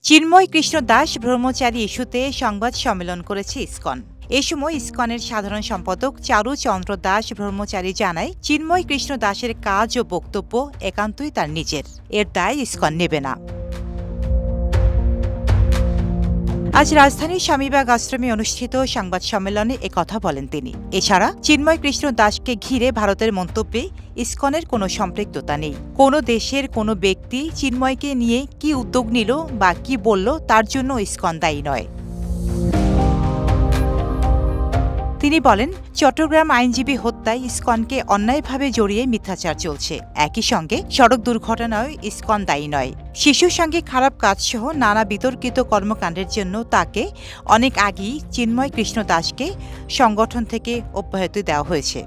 চিন্ময় কৃষ্ণ দাস ব্রহ্মচারী ইস্যুতে সংবাদ সম্মেলন করেছে ইসকন। এ সময় ইসকনের সাধারণ সম্পাদক চারু চন্দ্র দাস ব্রহ্মচারী জানায়, চিন্ময় কৃষ্ণ দাসের কাজ ও বক্তব্য একান্তই তার নিজের, এর দায় ইসকন নেবে না। আজ রাজধানীর স্বামীবাগ আশ্রমে অনুষ্ঠিত সংবাদ সম্মেলনে একথা বলেন তিনি। এছাড়া চিন্ময় কৃষ্ণ দাসকে ঘিরে ভারতের মন্তব্যে ইসকনের কোনো সম্পৃক্ততা নেই। কোনো দেশের কোনো ব্যক্তি চিন্ময়কে নিয়ে কি উদ্যোগ নিল বা কি বলল তার জন্য ইসকন দায়ী নয়। তিনি বলেন, চট্টগ্রাম আইনজীবী হত্যায় ইসকনকে অন্যায়ভাবে জড়িয়ে মিথ্যাচার চলছে। একই সঙ্গে সড়ক দুর্ঘটনায় ইসকন দায়ী নয়। শিশুর সঙ্গে খারাপ কাজসহ নানা বিতর্কিত কর্মকাণ্ডের জন্য তাকে অনেক আগেই চিন্ময় কৃষ্ণ দাসকে সংগঠন থেকে অব্যাহতি দেওয়া হয়েছে।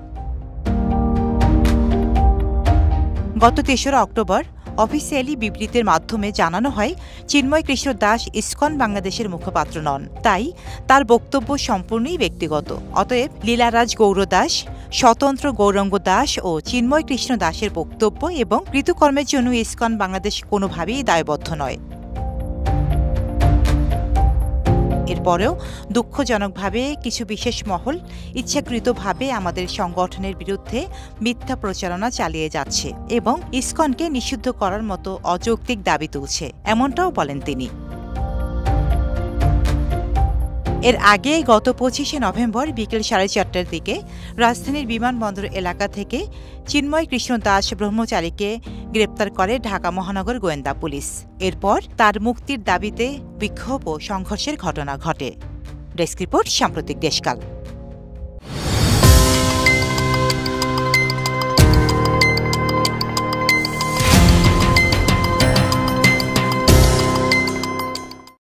গত ৩রা অক্টোবর অফিসিয়ালি বিবৃতির মাধ্যমে জানানো হয়, চিন্ময় কৃষ্ণ দাস ইসকন বাংলাদেশের মুখপাত্র নন, তাই তার বক্তব্য সম্পূর্ণই ব্যক্তিগত। অতএব লীলারাজ গৌর দাস, স্বতন্ত্র গৌরাঙ্গ দাস ও চিন্ময় কৃষ্ণ দাসের বক্তব্য এবং কৃতকর্মের জন্য ইসকন বাংলাদেশ কোনোভাবেই দায়বদ্ধ নয়। এরপরেও দুঃখজনকভাবে কিছু বিশেষ মহল ইচ্ছাকৃতভাবে আমাদের সংগঠনের বিরুদ্ধে মিথ্যা প্রচারণা চালিয়ে যাচ্ছে এবং ইসকনকে নিষিদ্ধ করার মতো অযৌক্তিক দাবি তুলছে, এমনটাও বলেন তিনি। এর আগে গত ২৫শে নভেম্বর বিকেল 4:30টার দিকে রাজধানীর বিমানবন্দর এলাকা থেকে চিন্ময় কৃষ্ণ দাস ব্রহ্মচারীকে গ্রেপ্তার করে ঢাকা মহানগর গোয়েন্দা পুলিশ। এরপর তার মুক্তির দাবিতে বিক্ষোভ ও সংঘর্ষের ঘটনা ঘটে। ডেস্ক রিপোর্ট, সাম্প্রতিক দেশকাল।